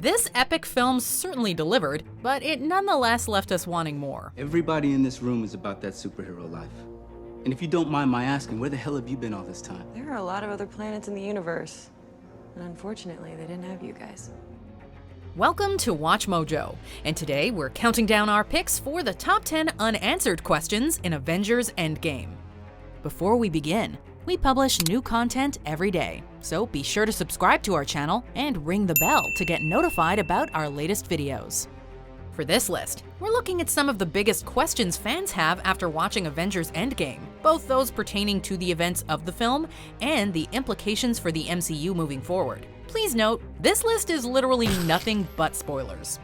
This epic film certainly delivered, but it nonetheless left us wanting more. Everybody in this room is about that superhero life. And if you don't mind my asking, where the hell have you been all this time? There are a lot of other planets in the universe. And unfortunately, they didn't have you guys. Welcome to Watch Mojo, and today we're counting down our picks for the top 10 unanswered questions in Avengers Endgame. Before we begin, we publish new content every day, so be sure to subscribe to our channel and ring the bell to get notified about our latest videos. For this list, we're looking at some of the biggest questions fans have after watching Avengers Endgame, both those pertaining to the events of the film and the implications for the MCU moving forward. Please note, this list is literally nothing but spoilers.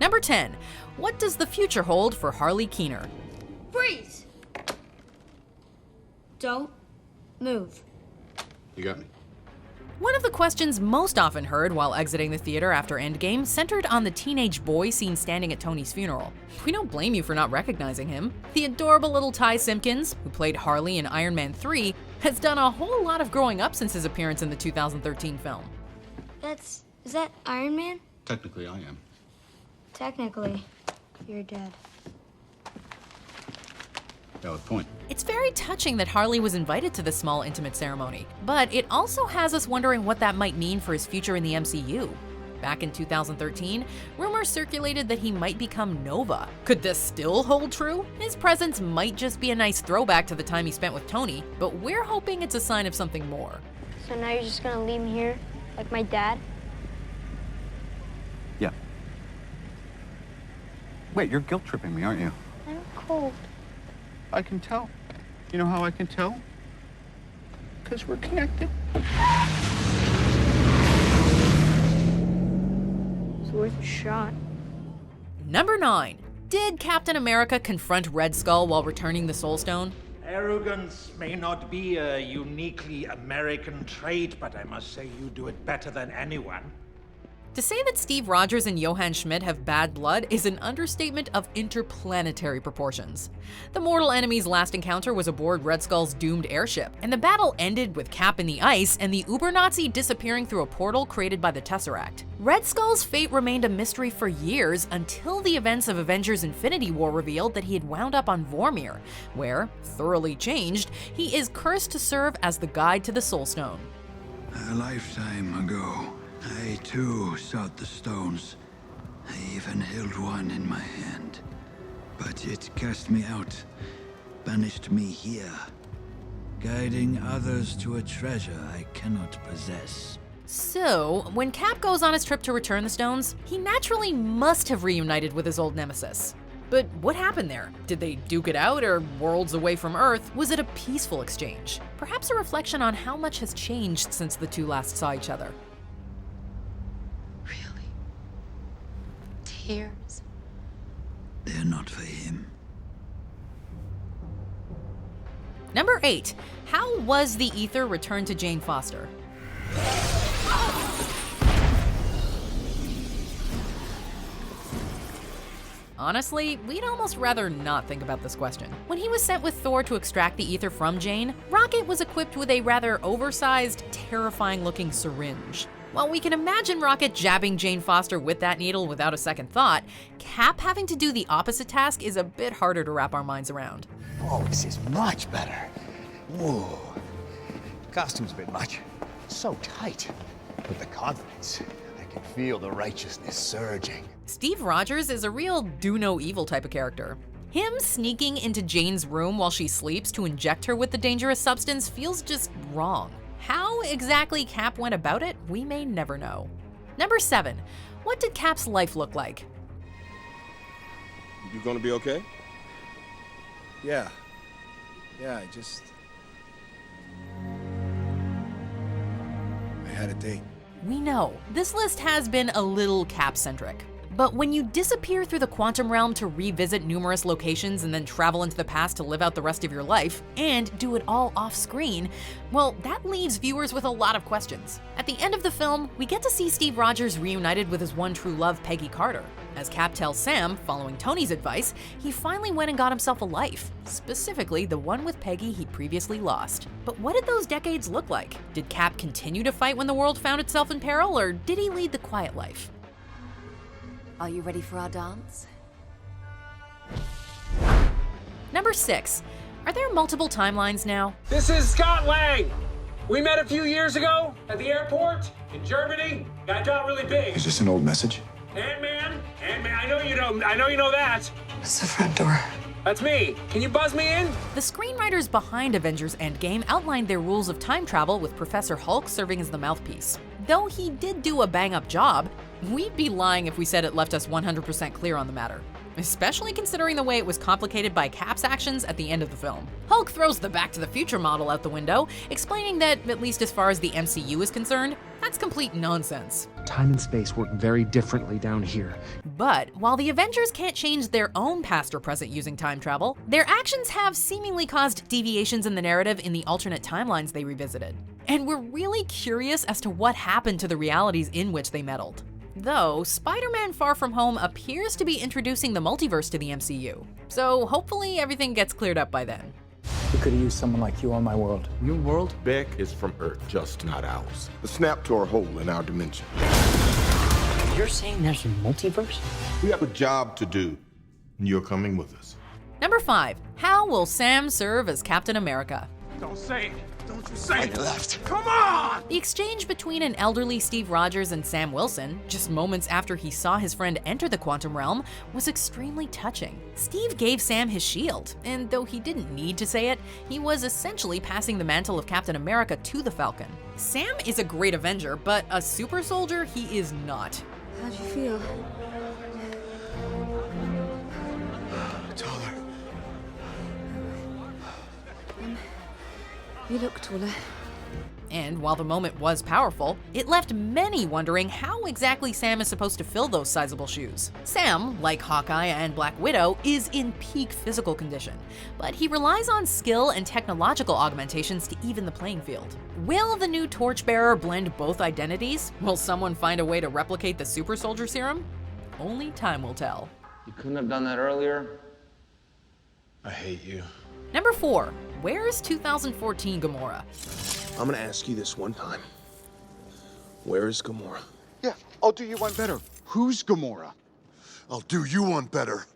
Number 10. What does the future hold for Harley Keener? Freeze! Don't move. You got me. One of the questions most often heard while exiting the theater after Endgame centered on the teenage boy seen standing at Tony's funeral. We don't blame you for not recognizing him. The adorable little Ty Simpkins, who played Harley in Iron Man 3, has done a whole lot of growing up since his appearance in the 2013 film. Is that Iron Man? Technically, I am. Technically, you're dead. Valid point. It's very touching that Harley was invited to this small, intimate ceremony, but it also has us wondering what that might mean for his future in the MCU. Back in 2013, rumors circulated that he might become Nova. Could this still hold true? His presence might just be a nice throwback to the time he spent with Tony, but we're hoping it's a sign of something more. So now you're just gonna leave me here, like my dad? Yeah. Wait, you're guilt-tripping me, aren't you? I'm cold. I can tell. You know how I can tell? Because we're connected. It's worth a shot. Number 9. Did Captain America confront Red Skull while returning the Soul Stone? Arrogance may not be a uniquely American trait, but I must say you do it better than anyone. To say that Steve Rogers and Johann Schmidt have bad blood is an understatement of interplanetary proportions. The mortal enemy's last encounter was aboard Red Skull's doomed airship, and the battle ended with Cap in the ice and the Uber-Nazi disappearing through a portal created by the Tesseract. Red Skull's fate remained a mystery for years until the events of Avengers Infinity War revealed that he had wound up on Vormir, where, thoroughly changed, he is cursed to serve as the guide to the Soul Stone. A lifetime ago, I too sought the stones. I even held one in my hand. But it cast me out, banished me here, guiding others to a treasure I cannot possess. So, when Cap goes on his trip to return the stones, he naturally must have reunited with his old nemesis. But what happened there? Did they duke it out, or worlds away from Earth? Was it a peaceful exchange? Perhaps a reflection on how much has changed since the two last saw each other. Really? Tears? They're not for him. Number 8. How was the ether returned to Jane Foster? Honestly, we'd almost rather not think about this question. When he was sent with Thor to extract the ether from Jane, Rocket was equipped with a rather oversized, terrifying-looking syringe. While we can imagine Rocket jabbing Jane Foster with that needle without a second thought, Cap having to do the opposite task is a bit harder to wrap our minds around. Oh, this is much better. Whoa. Costume's a bit much. So tight. With the confidence, I can feel the righteousness surging. Steve Rogers is a real do-no-evil type of character. Him sneaking into Jane's room while she sleeps to inject her with the dangerous substance feels just wrong. How exactly Cap went about it, we may never know. Number 7. What did Cap's life look like? You gonna be okay? Yeah, I had a date. We know, this list has been a little Cap-centric. But when you disappear through the quantum realm to revisit numerous locations and then travel into the past to live out the rest of your life, and do it all off-screen, well, that leaves viewers with a lot of questions. At the end of the film, we get to see Steve Rogers reunited with his one true love, Peggy Carter. As Cap tells Sam, following Tony's advice, he finally went and got himself a life, specifically the one with Peggy he'd previously lost. But what did those decades look like? Did Cap continue to fight when the world found itself in peril, or did he lead the quiet life? Are you ready for our dance? Number 6. Are there multiple timelines now? This is Scott Lang. We met a few years ago at the airport in Germany. Got really big. Is this an old message? Ant-Man, I know you know that. It's the front door. That's me. Can you buzz me in? The screenwriters behind Avengers Endgame outlined their rules of time travel with Professor Hulk serving as the mouthpiece. Though he did do a bang-up job, we'd be lying if we said it left us 100% clear on the matter, especially considering the way it was complicated by Cap's actions at the end of the film. Hulk throws the Back to the Future model out the window, explaining that, at least as far as the MCU is concerned, that's complete nonsense. Time and space work very differently down here. But while the Avengers can't change their own past or present using time travel, their actions have seemingly caused deviations in the narrative in the alternate timelines they revisited. And we're really curious as to what happened to the realities in which they meddled. Though, Spider-Man Far From Home appears to be introducing the multiverse to the MCU, so hopefully everything gets cleared up by then. We could have used someone like you on my world. Your world? Beck is from Earth, just not ours. The snap tore a hole in our dimension. You're saying there's a multiverse? We have a job to do, and you're coming with us. Number 5. How will Sam serve as Captain America? Don't say it. Don't you say it. Left. Come on! The exchange between an elderly Steve Rogers and Sam Wilson, just moments after he saw his friend enter the quantum realm, was extremely touching. Steve gave Sam his shield, and though he didn't need to say it, he was essentially passing the mantle of Captain America to the Falcon. Sam is a great Avenger, but a super soldier he is not. How'd you feel? Taller. You look taller. And while the moment was powerful, it left many wondering how exactly Sam is supposed to fill those sizable shoes. Sam, like Hawkeye and Black Widow, is in peak physical condition, but he relies on skill and technological augmentations to even the playing field. Will the new torchbearer blend both identities? Will someone find a way to replicate the super soldier serum? Only time will tell. You couldn't have done that earlier? I hate you. Number 4. Where's 2014 Gamora? I'm gonna ask you this one time. Where is Gamora? Yeah, I'll do you one better. Who's Gamora? I'll do you one better.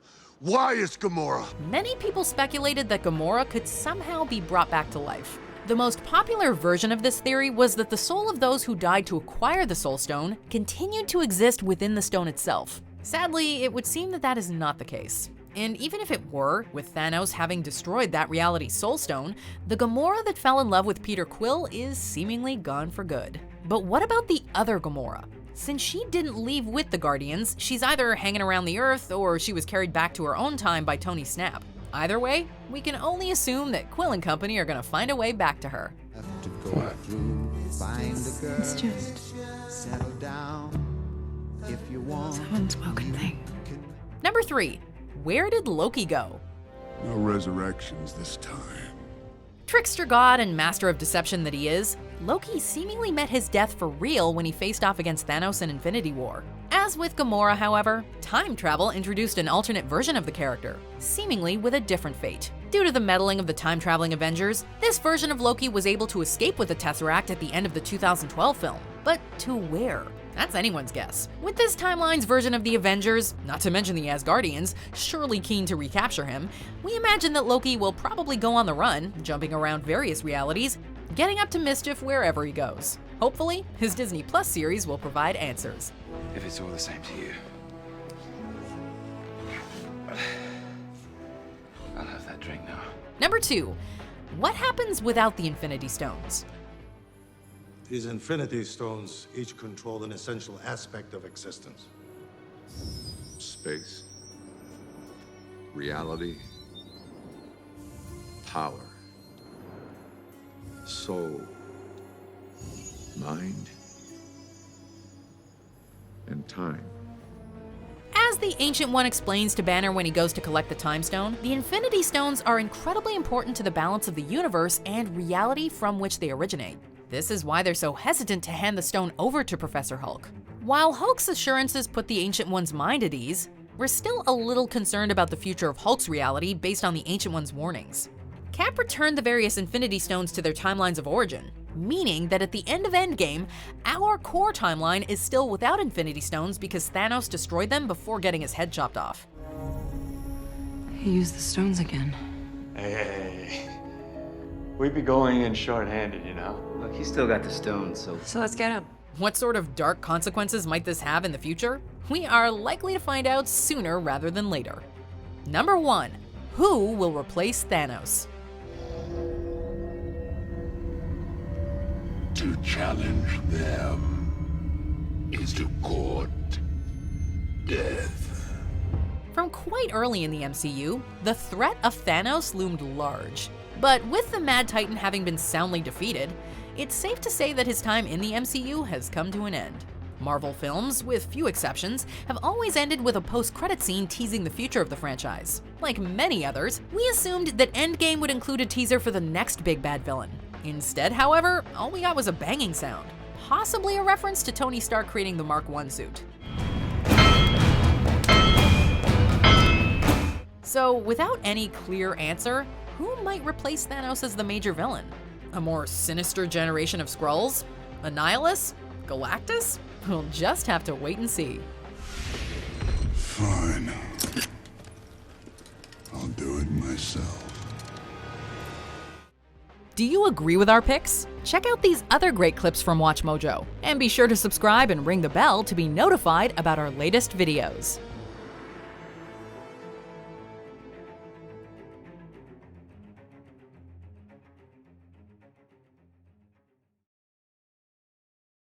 Why is Gamora? Many people speculated that Gamora could somehow be brought back to life. The most popular version of this theory was that the soul of those who died to acquire the Soul Stone continued to exist within the stone itself. Sadly, it would seem that that is not the case. And even if it were, with Thanos having destroyed that reality Soul Stone, the Gamora that fell in love with Peter Quill is seemingly gone for good. But what about the other Gamora? Since she didn't leave with the Guardians, she's either hanging around the Earth or she was carried back to her own time by Tony Snap. Either way, we can only assume that Quill and company are gonna find a way back to her. What? It's just Settle down if you want. an unspoken thing. Number 3. Where did Loki go? No resurrections this time. Trickster god and master of deception that he is, Loki seemingly met his death for real when he faced off against Thanos in Infinity War. As with Gamora, however, time travel introduced an alternate version of the character, seemingly with a different fate. Due to the meddling of the time-traveling Avengers, this version of Loki was able to escape with the Tesseract at the end of the 2012 film. But to where? That's anyone's guess. With this timeline's version of the Avengers, not to mention the Asgardians, surely keen to recapture him, we imagine that Loki will probably go on the run, jumping around various realities, getting up to mischief wherever he goes. Hopefully, his Disney Plus series will provide answers. If it's all the same to you, I'll have that drink now. Number 2. What happens without the Infinity Stones? These Infinity Stones each control an essential aspect of existence. Space. Reality. Power. Soul. Mind. And time. the Ancient One explains to Banner when he goes to collect the Time Stone, the Infinity Stones are incredibly important to the balance of the universe and reality from which they originate. This is why they're so hesitant to hand the stone over to Professor Hulk. While Hulk's assurances put the Ancient One's mind at ease, we're still a little concerned about the future of Hulk's reality based on the Ancient One's warnings. Cap returned the various Infinity Stones to their timelines of origin, meaning that at the end of Endgame, our core timeline is still without Infinity Stones because Thanos destroyed them before getting his head chopped off. He used the stones again. Hey, we'd be going in short-handed, you know? Look, he's still got the stones, so... So let's get him. What sort of dark consequences might this have in the future? We are likely to find out sooner rather than later. Number 1. Who will replace Thanos? To challenge them is to court death. From quite early in the MCU, the threat of Thanos loomed large. But with the Mad Titan having been soundly defeated, it's safe to say that his time in the MCU has come to an end. Marvel films, with few exceptions, have always ended with a post-credit scene teasing the future of the franchise. Like many others, we assumed that Endgame would include a teaser for the next big bad villain. Instead, however, all we got was a banging sound, possibly a reference to Tony Stark creating the Mark I suit. So, without any clear answer, who might replace Thanos as the major villain? A more sinister generation of Skrulls? Annihilus? Galactus? We'll just have to wait and see. Fine. I'll do it myself. Do you agree with our picks? Check out these other great clips from WatchMojo, and be sure to subscribe and ring the bell to be notified about our latest videos.